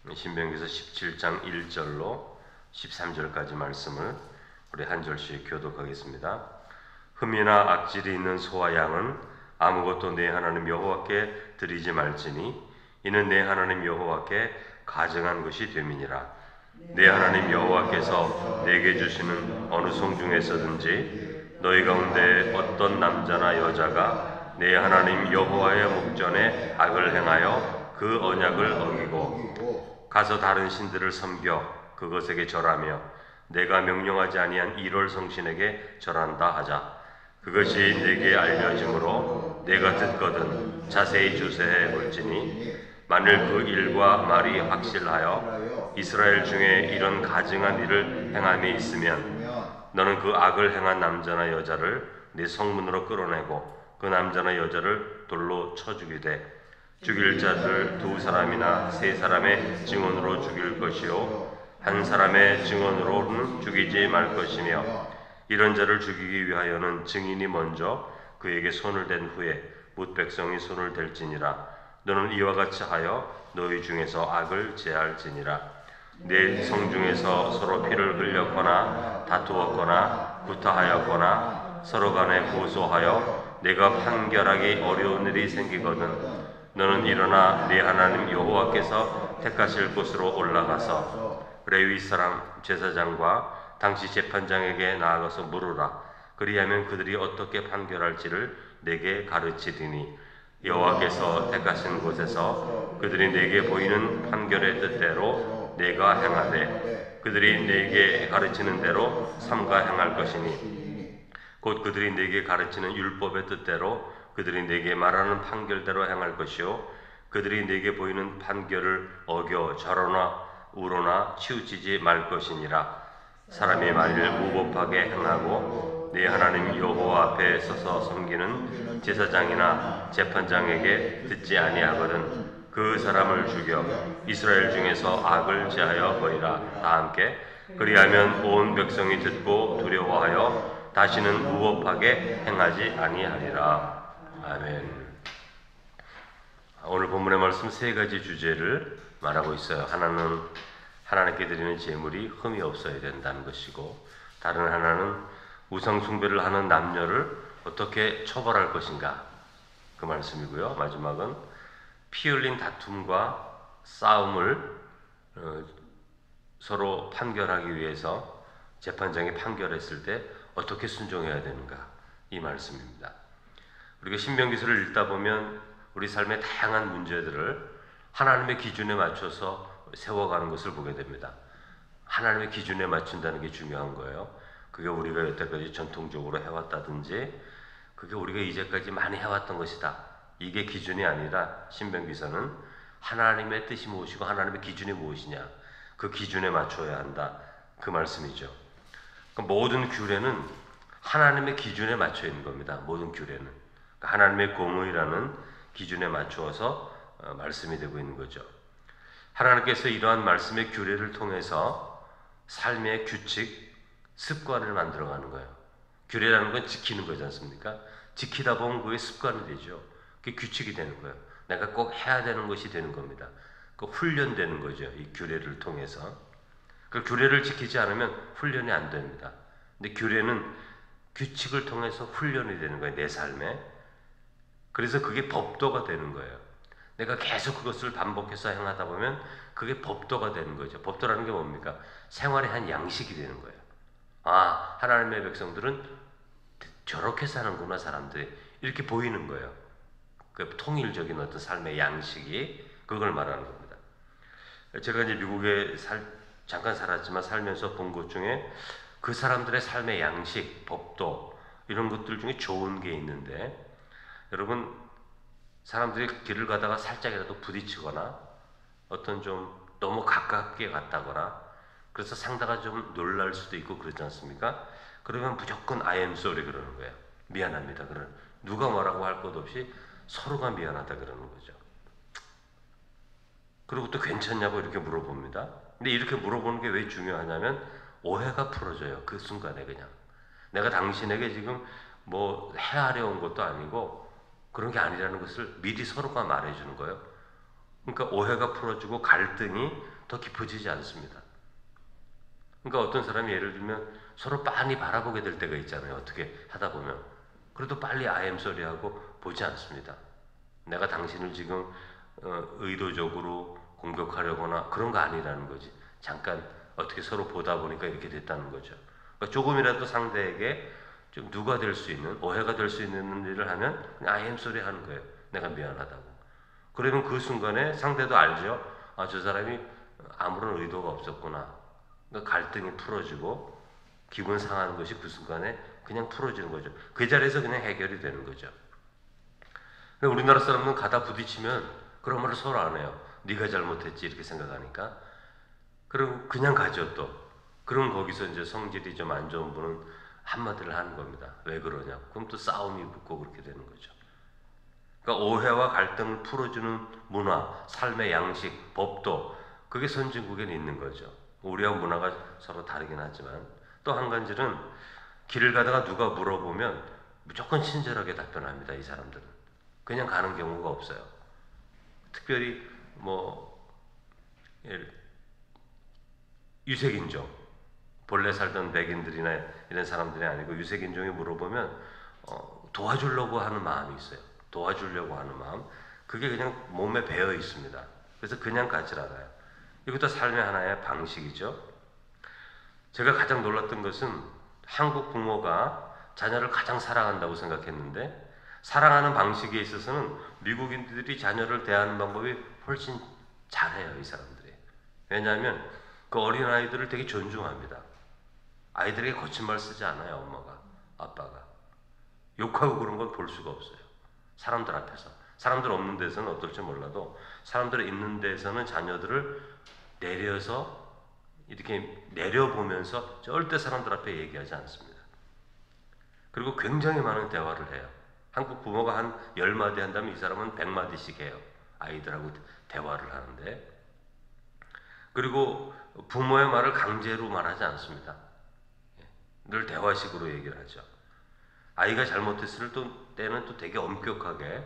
신명기서 17장 1절로 13절까지 말씀을 우리 한 절씩 교독하겠습니다. 흠이나 악질이 있는 소와 양은 아무것도 내 하나님 여호와께 드리지 말지니 이는 내 하나님 여호와께 가증한 것이 됨이니라. 내 하나님 여호와께서 내게 주시는 어느 성 중에서든지 너희 가운데 어떤 남자나 여자가 내 하나님 여호와의 목전에 악을 행하여 그 언약을 어기고 가서 다른 신들을 섬겨 그것에게 절하며 내가 명령하지 아니한 일월 성신에게 절한다 하자. 그것이 내게 알려짐으로 내가 듣거든 자세히 주세해 볼지니 만일 그 일과 말이 확실하여 이스라엘 중에 이런 가증한 일을 행함이 있으면 너는 그 악을 행한 남자나 여자를 네 성문으로 끌어내고 그 남자나 여자를 돌로 쳐 죽이되 죽일 자들 2사람이나 3사람의 증언으로 죽일 것이요 한 사람의 증언으로는 죽이지 말 것이며 이런 자를 죽이기 위하여는 증인이 먼저 그에게 손을 댄 후에 뭇 백성이 손을 댈지니라. 너는 이와 같이 하여 너희 중에서 악을 제할지니라. 내 성 중에서 서로 피를 흘렸거나 다투었거나 구타하였거나 서로 간에 고소하여 내가 판결하기 어려운 일이 생기거든 너는 일어나 네 하나님 여호와께서 택하실 곳으로 올라가서 레위 사람 제사장과 당시 재판장에게 나아가서 물으라. 그리하면 그들이 어떻게 판결할지를 내게 가르치리니 여호와께서 택하신 곳에서 그들이 내게 보이는 판결의 뜻대로 내가 행하되 그들이 내게 가르치는 대로 삼가 행할 것이니 곧 그들이 내게 가르치는 율법의 뜻대로 그들이 내게 말하는 판결대로 행할 것이요 그들이 내게 보이는 판결을 어겨 절하나 우로나 치우치지 말 것이니라. 사람이 만일 무법하게 행하고 네 하나님 여호와 앞에 서서 섬기는 제사장이나 재판장에게 듣지 아니하거든 그 사람을 죽여 이스라엘 중에서 악을 제하여 버리라. 다 함께 그리하면 온 백성이 듣고 두려워하여 다시는 무법하게 행하지 아니하리라. 아멘. 오늘 본문의 말씀 3가지 주제를 말하고 있어요. 하나는 하나님께 드리는 제물이 흠이 없어야 된다는 것이고, 다른 하나는 우상 숭배를 하는 남녀를 어떻게 처벌할 것인가 그 말씀이고요. 마지막은 피 흘린 다툼과 싸움을 서로 판결하기 위해서 재판장이 판결했을 때 어떻게 순종해야 되는가 이 말씀입니다. 우리가 신명기서를 읽다 보면 우리 삶의 다양한 문제들을 하나님의 기준에 맞춰서 세워가는 것을 보게 됩니다. 하나님의 기준에 맞춘다는 게 중요한 거예요. 그게 우리가 여태까지 전통적으로 해왔다든지 그게 우리가 이제까지 많이 해왔던 것이다. 이게 기준이 아니라 신명기서는 하나님의 뜻이 무엇이고 하나님의 기준이 무엇이냐 그 기준에 맞춰야 한다 그 말씀이죠. 모든 규례는 하나님의 기준에 맞춰 있는 겁니다. 모든 규례는 하나님의 공의라는 기준에 맞추어서 말씀이 되고 있는 거죠. 하나님께서 이러한 말씀의 규례를 통해서 삶의 규칙, 습관을 만들어가는 거예요. 규례라는 건 지키는 거지 않습니까? 지키다 보면 그게 습관이 되죠. 그게 규칙이 되는 거예요. 내가 꼭 해야 되는 것이 되는 겁니다. 그 훈련되는 거죠. 이 규례를 통해서. 그 규례를 지키지 않으면 훈련이 안 됩니다. 근데 규례는 규칙을 통해서 훈련이 되는 거예요. 내 삶에. 그래서 그게 법도가 되는 거예요. 내가 계속 그것을 반복해서 행하다 보면 그게 법도가 되는 거죠. 법도라는 게 뭡니까? 생활의 한 양식이 되는 거예요. 아, 하나님의 백성들은 저렇게 사는구나 사람들이 이렇게 보이는 거예요. 그 통일적인 어떤 삶의 양식이 그걸 말하는 겁니다. 제가 이제 미국에 잠깐 살았지만 살면서 본 것 중에 그 사람들의 삶의 양식, 법도 이런 것들 중에 좋은 게 있는데 여러분 사람들이 길을 가다가 살짝이라도 부딪히거나 어떤 좀 너무 가깝게 갔다거나 그래서 상대가 좀 놀랄 수도 있고 그러지 않습니까? 그러면 무조건 I am sorry 그러는 거예요. 미안합니다. 그러는 누가 뭐라고 할 것 없이 서로가 미안하다 그러는 거죠. 그리고 또 괜찮냐고 이렇게 물어봅니다. 근데 이렇게 물어보는 게 왜 중요하냐면 오해가 풀어져요. 그 순간에 그냥 내가 당신에게 지금 뭐 헤아려 온 것도 아니고 그런 게 아니라는 것을 미리 서로가 말해주는 거예요. 그러니까 오해가 풀어지고 갈등이 더 깊어지지 않습니다. 그러니까 어떤 사람이 예를 들면 서로 빤히 바라보게 될 때가 있잖아요. 어떻게 하다 보면. 그래도 빨리 I am sorry 하고 보지 않습니다. 내가 당신을 지금 의도적으로 공격하려거나 그런 거 아니라는 거지. 잠깐 어떻게 서로 보다 보니까 이렇게 됐다는 거죠. 그러니까 조금이라도 상대에게 좀 누가 될 수 있는, 오해가 될 수 있는 일을 하면 그냥 I am sorry 하는 거예요. 내가 미안하다고. 그러면 그 순간에 상대도 알죠. 아, 저 사람이 아무런 의도가 없었구나. 그러니까 갈등이 풀어지고 기분 상하는 것이 그 순간에 그냥 풀어지는 거죠. 그 자리에서 그냥 해결이 되는 거죠. 우리나라 사람은 가다 부딪히면 그런 말을 서로 안 해요. 네가 잘못했지 이렇게 생각하니까. 그럼 그냥 가죠 또. 그럼 거기서 이제 성질이 좀 안 좋은 분은 한마디를 하는 겁니다. 왜 그러냐. 그럼 또 싸움이 붙고 그렇게 되는 거죠. 그러니까 오해와 갈등을 풀어주는 문화, 삶의 양식, 법도 그게 선진국에는 있는 거죠. 우리와 문화가 서로 다르긴 하지만 또 한 가지는 길을 가다가 누가 물어보면 무조건 친절하게 답변합니다. 이 사람들은. 그냥 가는 경우가 없어요. 특별히 유색인종, 본래 살던 백인들이나 이런 사람들이 아니고 유색인종이 물어보면 도와주려고 하는 마음이 있어요. 도와주려고 하는 마음. 그게 그냥 몸에 배어 있습니다. 그래서 그냥 가질 않아요. 이것도 삶의 하나의 방식이죠. 제가 가장 놀랐던 것은 한국 부모가 자녀를 가장 사랑한다고 생각했는데 사랑하는 방식에 있어서는 미국인들이 자녀를 대하는 방법이 훨씬 잘해요. 이 사람들이. 왜냐하면 그 어린아이들을 되게 존중합니다. 아이들에게 거친 말 쓰지 않아요. 엄마가, 아빠가. 욕하고 그런 건 볼 수가 없어요. 사람들 앞에서. 사람들 없는 데서는 어떨지 몰라도 사람들 있는 데서는 자녀들을 내려서 이렇게 내려보면서 절대 사람들 앞에 얘기하지 않습니다. 그리고 굉장히 많은 대화를 해요. 한국 부모가 한 10마디 한다면 이 사람은 100마디씩 해요. 아이들하고 대화를 하는데. 그리고 부모의 말을 강제로 말하지 않습니다. 늘 대화식으로 얘기를 하죠. 아이가 잘못했을 때는 또 되게 엄격하게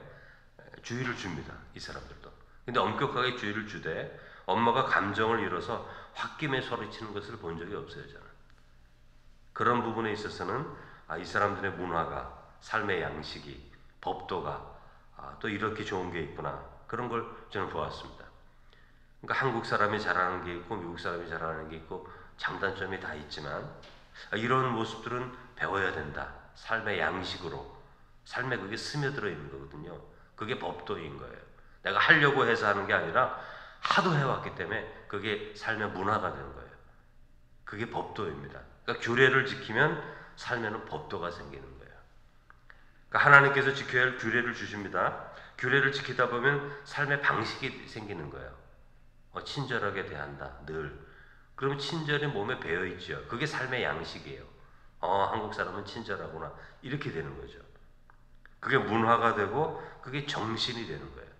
주의를 줍니다. 이 사람들도. 근데 엄격하게 주의를 주되 엄마가 감정을 잃어서 홧김에 소리치는 것을 본 적이 없어요. 저는. 그런 부분에 있어서는 이 사람들의 문화가, 삶의 양식이, 법도가 또 이렇게 좋은 게 있구나. 그런 걸 저는 보았습니다. 그러니까 한국 사람이 잘하는 게 있고 미국 사람이 잘하는 게 있고 장단점이 다 있지만 이런 모습들은 배워야 된다. 삶의 양식으로. 삶에 그게 스며들어 있는 거거든요. 그게 법도인 거예요. 내가 하려고 해서 하는 게 아니라 하도 해왔기 때문에 그게 삶의 문화가 되는 거예요. 그게 법도입니다. 그러니까 규례를 지키면 삶에는 법도가 생기는 거예요. 그러니까 하나님께서 지켜야 할 규례를 주십니다. 규례를 지키다 보면 삶의 방식이 생기는 거예요. 친절하게 대한다. 늘. 그러면 친절이 몸에 배어 있죠. 그게 삶의 양식이에요. 한국 사람은 친절하구나. 이렇게 되는 거죠. 그게 문화가 되고 그게 정신이 되는 거예요.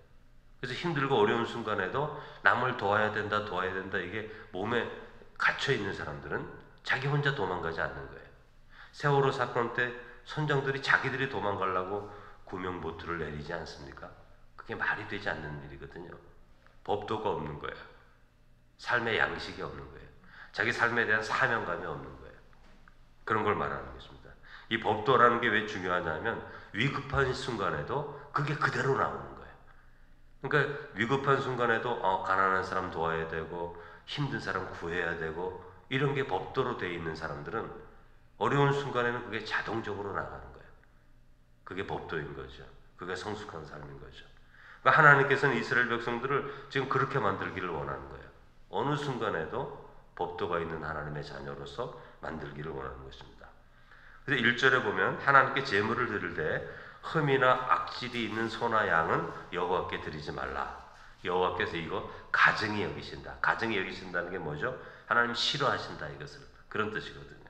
그래서 힘들고 어려운 순간에도 남을 도와야 된다, 도와야 된다. 이게 몸에 갇혀 있는 사람들은 자기 혼자 도망가지 않는 거예요. 세월호 사건 때 선장들이 자기들이 도망가려고 구명보트를 내리지 않습니까? 그게 말이 되지 않는 일이거든요. 법도가 없는 거예요. 삶의 양식이 없는 거예요. 자기 삶에 대한 사명감이 없는 거예요. 그런 걸 말하는 것입니다. 이 법도라는 게 왜 중요하냐면 위급한 순간에도 그게 그대로 나오는 거예요. 그러니까 위급한 순간에도 가난한 사람 도와야 되고 힘든 사람 구해야 되고 이런 게 법도로 되어 있는 사람들은 어려운 순간에는 그게 자동적으로 나가는 거예요. 그게 법도인 거죠. 그게 성숙한 삶인 거죠. 그러니까 하나님께서는 이스라엘 백성들을 지금 그렇게 만들기를 원하는 거예요. 어느 순간에도 법도가 있는 하나님의 자녀로서 만들기를 원하는 것입니다. 그래서 1절에 보면 하나님께 제물을 드릴 때 흠이나 악질이 있는 소나 양은 여호와께 드리지 말라. 여호와께서 이거 가증히 여기신다. 가증히 여기신다는 게 뭐죠? 하나님 싫어하신다 이것을. 그런 뜻이거든요.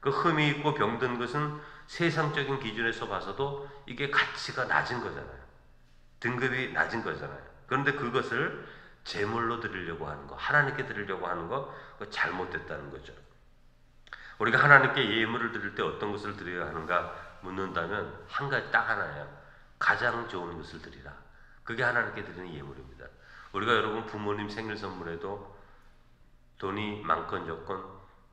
그 흠이 있고 병든 것은 세상적인 기준에서 봐서도 이게 가치가 낮은 거잖아요. 등급이 낮은 거잖아요. 그런데 그것을 제물로 드리려고 하는 거, 하나님께 드리려고 하는 거, 그거 잘못됐다는 거죠. 우리가 하나님께 예물을 드릴 때 어떤 것을 드려야 하는가 묻는다면 한 가지 딱 하나예요. 가장 좋은 것을 드리라. 그게 하나님께 드리는 예물입니다. 우리가 여러분 부모님 생일 선물에도 돈이 많건 적건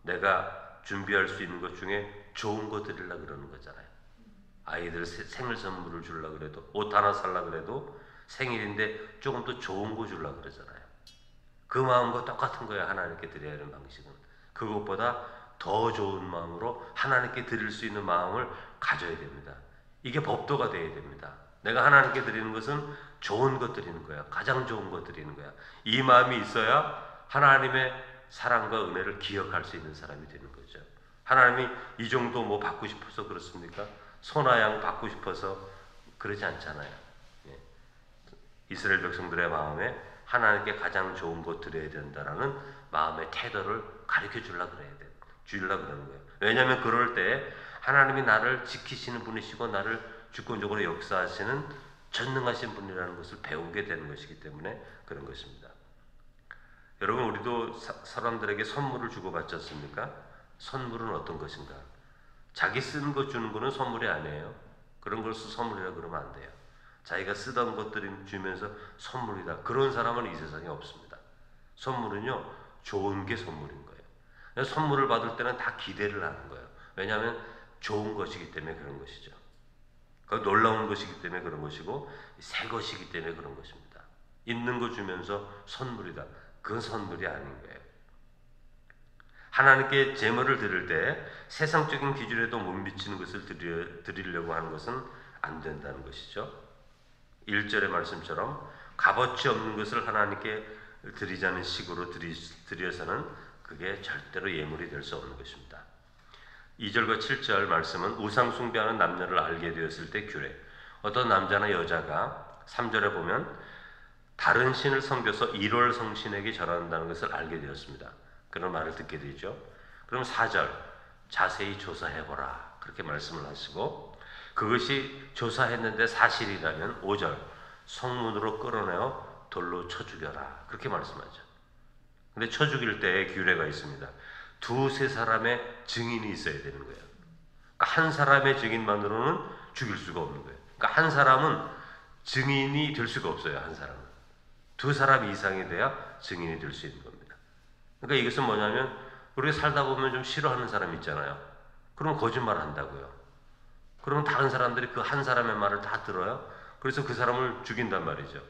내가 준비할 수 있는 것 중에 좋은 거 드리려고 그러는 거잖아요. 아이들 생일 선물을 주려고 그래도, 옷 하나 살려고 그래도 생일인데 조금 더 좋은 거 주려고 그러잖아요. 그 마음과 똑같은 거예요. 하나님께 드려야 하는 방식은. 그것보다 더 좋은 마음으로 하나님께 드릴 수 있는 마음을 가져야 됩니다. 이게 법도가 되어야 됩니다. 내가 하나님께 드리는 것은 좋은 것 드리는 거야. 가장 좋은 것 드리는 거야. 이 마음이 있어야 하나님의 사랑과 은혜를 기억할 수 있는 사람이 되는 거죠. 하나님이 이 정도 뭐 받고 싶어서 그렇습니까? 소나 양 받고 싶어서 그러지 않잖아요. 예. 이스라엘 백성들의 마음에 하나님께 가장 좋은 것 드려야 된다라는 마음의 태도를 가르쳐 주려고 그러는 거예요. 왜냐하면 그럴 때 하나님이 나를 지키시는 분이시고 나를 주권적으로 역사하시는 전능하신 분이라는 것을 배우게 되는 것이기 때문에 그런 것입니다. 여러분, 우리도 사람들에게 선물을 주고받지 않습니까? 선물은 어떤 것인가? 자기 쓰는 것 주는 거는 선물이 아니에요. 그런 걸 선물이라 그러면 안 돼요. 자기가 쓰던 것들을 주면서 선물이다. 그런 사람은 이 세상에 없습니다. 선물은요, 좋은 게 선물인 거예요. 선물을 받을 때는 다 기대를 하는 거예요. 왜냐하면 좋은 것이기 때문에 그런 것이죠. 놀라운 것이기 때문에 그런 것이고 새 것이기 때문에 그런 것입니다. 있는 거 주면서 선물이다. 그건 선물이 아닌 거예요. 하나님께 제물을 드릴 때 세상적인 기준에도 못 미치는 것을 드리려고 하는 것은 안 된다는 것이죠. 1절의 말씀처럼 값어치 없는 것을 하나님께 드리자는 식으로 드려서는 그게 절대로 예물이 될 수 없는 것입니다. 2절과 7절 말씀은 우상 숭배하는 남녀를 알게 되었을 때 규례. 어떤 남자나 여자가 3절에 보면 다른 신을 섬겨서 일월 성신에게 절한다는 것을 알게 되었습니다. 그런 말을 듣게 되죠. 그럼 4절 자세히 조사해보라 그렇게 말씀을 하시고, 그것이 조사했는데 사실이라면 5절 성문으로 끌어내어 돌로 쳐 죽여라 그렇게 말씀하죠. 근데 쳐 죽일 때에 규례가 있습니다. 두세 사람의 증인이 있어야 되는 거예요. 그러니까 한 사람의 증인만으로는 죽일 수가 없는 거예요. 그러니까 한 사람은 증인이 될 수가 없어요. 한 사람은 두 사람 이상이 돼야 증인이 될 수 있는 겁니다. 그러니까 이것은 뭐냐면 우리가 살다 보면 좀 싫어하는 사람 있잖아요. 그럼 거짓말을 한다고요. 그러면 다른 사람들이 그 한 사람의 말을 다 들어요. 그래서 그 사람을 죽인단 말이죠.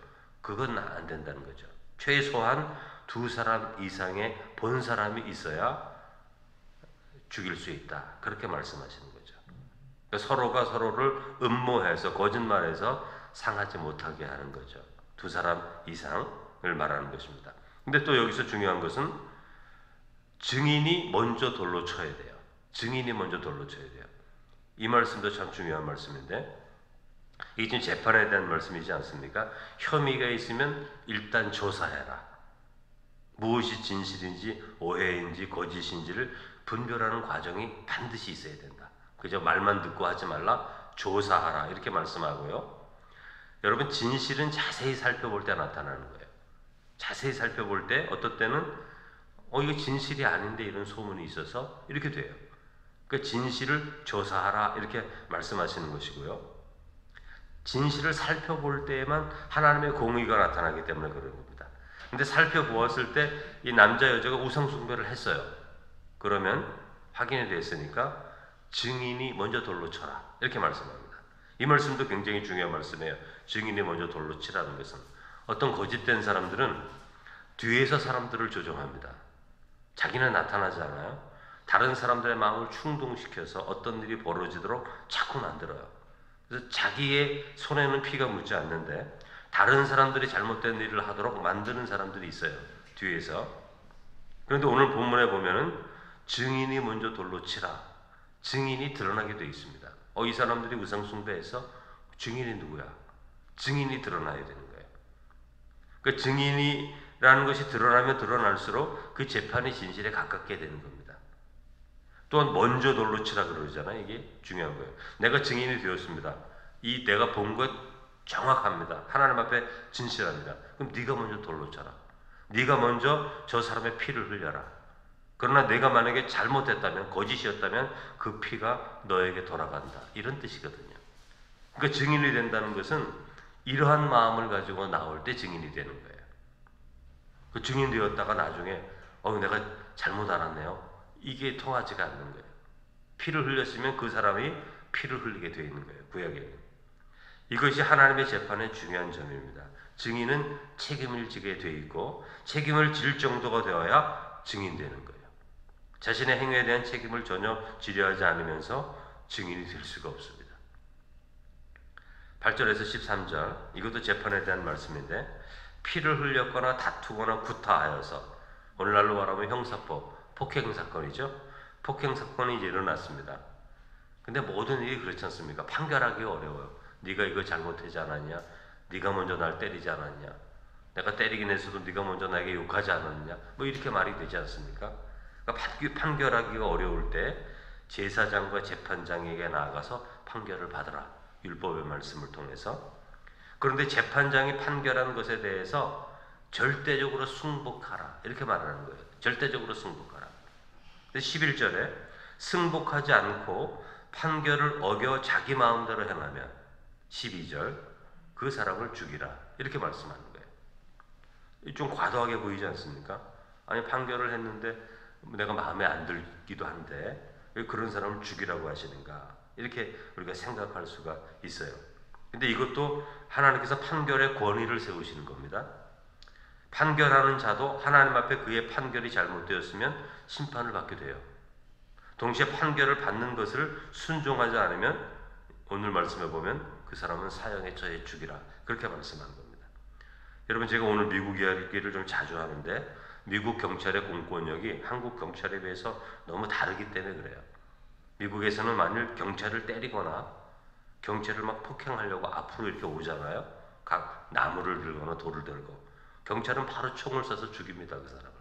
그건 안 된다는 거죠. 최소한 두 사람 이상의 본 사람이 있어야 죽일 수 있다. 그렇게 말씀하시는 거죠. 그러니까 서로가 서로를 음모해서 거짓말해서 상하지 못하게 하는 거죠. 두 사람 이상을 말하는 것입니다. 근데 또 여기서 중요한 것은 증인이 먼저 돌로 쳐야 돼요. 증인이 먼저 돌로 쳐야 돼요. 이 말씀도 참 중요한 말씀인데, 이게 지금 재판에 대한 말씀이지 않습니까? 혐의가 있으면 일단 조사해라. 무엇이 진실인지 오해인지 거짓인지를 분별하는 과정이 반드시 있어야 된다. 그저 말만 듣고 하지 말라. 조사하라 이렇게 말씀하고요. 여러분, 진실은 자세히 살펴볼 때 나타나는 거예요. 자세히 살펴볼 때 어떨 때는 이거 진실이 아닌데 이런 소문이 있어서 이렇게 돼요. 그 진실을 조사하라 이렇게 말씀하시는 것이고요. 진실을 살펴볼 때에만 하나님의 공의가 나타나기 때문에 그런 겁니다. 근데 살펴보았을 때 이 남자 여자가 우상 숭배를 했어요. 그러면 확인이 됐으니까 증인이 먼저 돌로 쳐라 이렇게 말씀합니다. 이 말씀도 굉장히 중요한 말씀이에요. 증인이 먼저 돌로 치라는 것은, 어떤 거짓된 사람들은 뒤에서 사람들을 조종합니다. 자기는 나타나지 않아요. 다른 사람들의 마음을 충동시켜서 어떤 일이 벌어지도록 자꾸 만들어요. 그래서 자기의 손에는 피가 묻지 않는데 다른 사람들이 잘못된 일을 하도록 만드는 사람들이 있어요. 뒤에서. 그런데 오늘 본문에 보면은 증인이 먼저 돌로 치라. 증인이 드러나게 되어 있습니다. 이 사람들이 우상 숭배해서 증인이 누구야? 증인이 드러나야 되는 거예요. 그 증인이라는 것이 드러나면 드러날수록 그 재판이 진실에 가깝게 되는 겁니다. 또한 먼저 돌로 치라 그러잖아요. 이게 중요한 거예요. 내가 증인이 되었습니다. 이 내가 본 것 정확합니다. 하나님 앞에 진실합니다. 그럼 네가 먼저 돌로 쳐라. 네가 먼저 저 사람의 피를 흘려라. 그러나 내가 만약에 잘못했다면, 거짓이었다면 그 피가 너에게 돌아간다. 이런 뜻이거든요. 그러니까 증인이 된다는 것은 이러한 마음을 가지고 나올 때 증인이 되는 거예요. 그 증인 되었다가 나중에 내가 잘못 알았네요. 이게 통하지가 않는 거예요. 피를 흘렸으면 그 사람이 피를 흘리게 되어 있는 거예요. 구약에는. 이것이 하나님의 재판의 중요한 점입니다. 증인은 책임을 지게 되어 있고 책임을 질 정도가 되어야 증인되는 거예요. 자신의 행위에 대한 책임을 전혀 지려하지 않으면서 증인이 될 수가 없습니다. 8절에서 13절, 이것도 재판에 대한 말씀인데, 피를 흘렸거나 다투거나 구타하여서, 오늘날로 말하면 형사법, 폭행사건이죠. 폭행사건이 이제 일어났습니다. 근데 모든 일이 그렇지 않습니까? 판결하기가 어려워요. 네가 이거 잘못하지 않았냐? 네가 먼저 날 때리지 않았냐? 내가 때리긴 했어도 네가 먼저 나에게 욕하지 않았냐? 뭐 이렇게 말이 되지 않습니까? 그러니까 판결하기가 어려울 때 제사장과 재판장에게 나아가서 판결을 받으라. 율법의 말씀을 통해서. 그런데 재판장이 판결한 것에 대해서 절대적으로 승복하라. 이렇게 말하는 거예요. 절대적으로 승복하라. 11절에 승복하지 않고 판결을 어겨 자기 마음대로 행하면 12절 그 사람을 죽이라. 이렇게 말씀하는 거예요. 좀 과도하게 보이지 않습니까? 아니 판결을 했는데 내가 마음에 안 들기도 한데 왜 그런 사람을 죽이라고 하시는가? 이렇게 우리가 생각할 수가 있어요. 근데 이것도 하나님께서 판결의 권위를 세우시는 겁니다. 판결하는 자도 하나님 앞에 그의 판결이 잘못되었으면 심판을 받게 돼요. 동시에 판결을 받는 것을 순종하지 않으면 오늘 말씀해 보면 그 사람은 사형에 처해 죽이라. 그렇게 말씀한 겁니다. 여러분 제가 오늘 미국 이야기를 좀 자주 하는데 미국 경찰의 공권력이 한국 경찰에 비해서 너무 다르기 때문에 그래요. 미국에서는 만일 경찰을 때리거나 경찰을 막 폭행하려고 앞으로 이렇게 오잖아요. 각 나무를 들거나 돌을 들고 경찰은 바로 총을 쏴서 죽입니다. 그 사람을.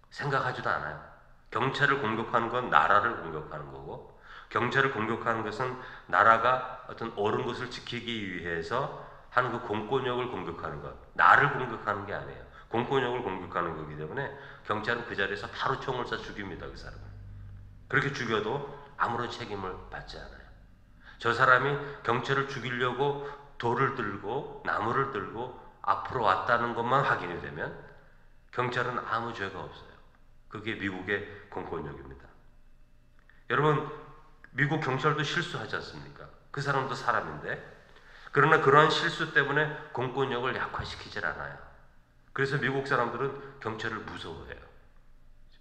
생각하지도 않아요. 경찰을 공격하는 건 나라를 공격하는 거고 경찰을 공격하는 것은 나라가 어떤 옳은 것을 지키기 위해서 하는 그 공권력을 공격하는 것. 나를 공격하는 게 아니에요. 공권력을 공격하는 거기 때문에 경찰은 그 자리에서 바로 총을 쏴 죽입니다. 그 사람을. 그렇게 죽여도 아무런 책임을 받지 않아요. 저 사람이 경찰을 죽이려고 돌을 들고 나무를 들고 앞으로 왔다는 것만 확인이 되면 경찰은 아무 죄가 없어요. 그게 미국의 공권력입니다. 여러분 미국 경찰도 실수하지 않습니까? 그 사람도 사람인데 그러나 그러한 실수 때문에 공권력을 약화시키질 않아요. 그래서 미국 사람들은 경찰을 무서워해요.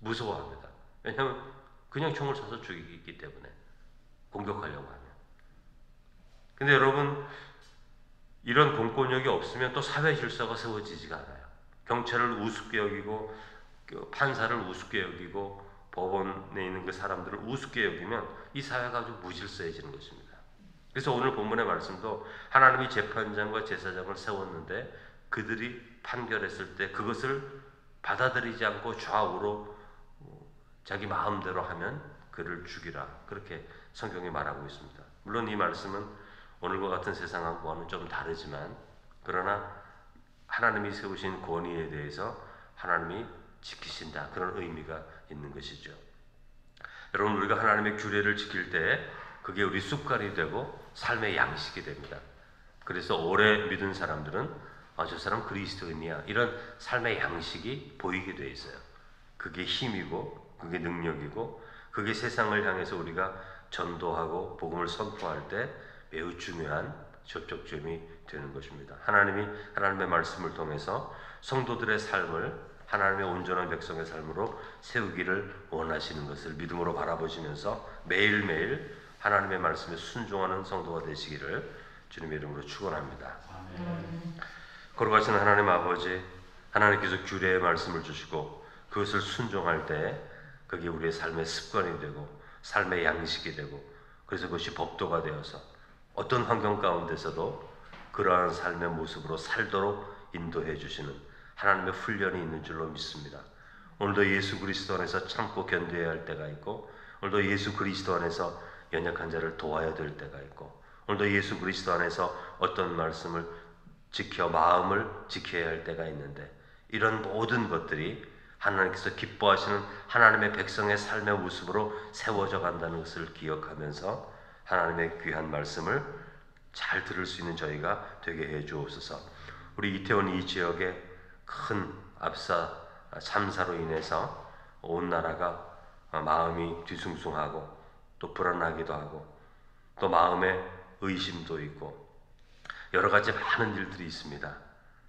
무서워합니다. 왜냐하면 그냥 총을 쏴서 죽이기 때문에 공격하려고 하면. 근데 여러분 이런 공권력이 없으면 또 사회 질서가 세워지지가 않아요. 경찰을 우습게 여기고 판사를 우습게 여기고 법원에 있는 그 사람들을 우습게 여기면 이 사회가 아주 무질서해지는 것입니다. 그래서 오늘 본문의 말씀도 하나님이 재판장과 제사장을 세웠는데 그들이 판결했을 때 그것을 받아들이지 않고 좌우로 자기 마음대로 하면 그를 죽이라. 그렇게 성경이 말하고 있습니다. 물론 이 말씀은 오늘과 같은 세상하고는 좀 다르지만 그러나 하나님이 세우신 권위에 대해서 하나님이 지키신다. 그런 의미가 있는 것이죠. 여러분 우리가 하나님의 규례를 지킬 때 그게 우리 습관이 되고 삶의 양식이 됩니다. 그래서 오래 믿은 사람들은 저 사람 그리스도인이야. 이런 삶의 양식이 보이게 돼 있어요. 그게 힘이고 그게 능력이고 그게 세상을 향해서 우리가 전도하고 복음을 선포할 때 매우 중요한 접촉점이 되는 것입니다. 하나님이 하나님의 말씀을 통해서 성도들의 삶을 하나님의 온전한 백성의 삶으로 세우기를 원하시는 것을 믿음으로 바라보시면서 매일매일 하나님의 말씀에 순종하는 성도가 되시기를 주님의 이름으로 축원합니다. 거룩하신 하나님 아버지, 하나님께서 규례의 말씀을 주시고 그것을 순종할 때 그게 우리의 삶의 습관이 되고 삶의 양식이 되고 그래서 그것이 법도가 되어서 어떤 환경 가운데서도 그러한 삶의 모습으로 살도록 인도해 주시는 하나님의 훈련이 있는 줄로 믿습니다. 오늘도 예수 그리스도 안에서 참고 견뎌야 할 때가 있고 오늘도 예수 그리스도 안에서 연약한 자를 도와야 될 때가 있고 오늘도 예수 그리스도 안에서 어떤 말씀을 지켜 마음을 지켜야 할 때가 있는데 이런 모든 것들이 하나님께서 기뻐하시는 하나님의 백성의 삶의 모습으로 세워져 간다는 것을 기억하면서 하나님의 귀한 말씀을 잘 들을 수 있는 저희가 되게 해 주옵소서. 우리 이태원 이 지역에 큰 압사 참사로 인해서 온 나라가 마음이 뒤숭숭하고 또 불안하기도 하고 또 마음에 의심도 있고 여러 가지 많은 일들이 있습니다.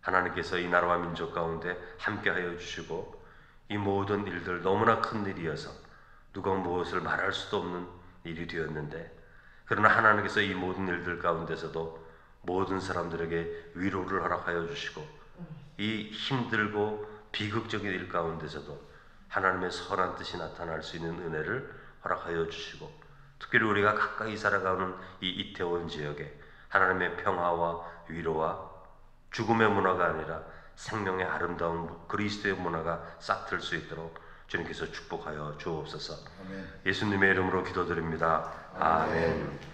하나님께서 이 나라와 민족 가운데 함께하여 주시고 이 모든 일들 너무나 큰 일이어서 누가 무엇을 말할 수도 없는 일이 되었는데 그러나 하나님께서 이 모든 일들 가운데서도 모든 사람들에게 위로를 허락하여 주시고 이 힘들고 비극적인 일 가운데서도 하나님의 선한 뜻이 나타날 수 있는 은혜를 허락하여 주시고 특별히 우리가 가까이 살아가는 이 이태원 지역에 하나님의 평화와 위로와 죽음의 문화가 아니라 생명의 아름다운 그리스도의 문화가 싹틀 수 있도록 주님께서 축복하여 주옵소서. 아멘. 예수님의 이름으로 기도드립니다. 아멘.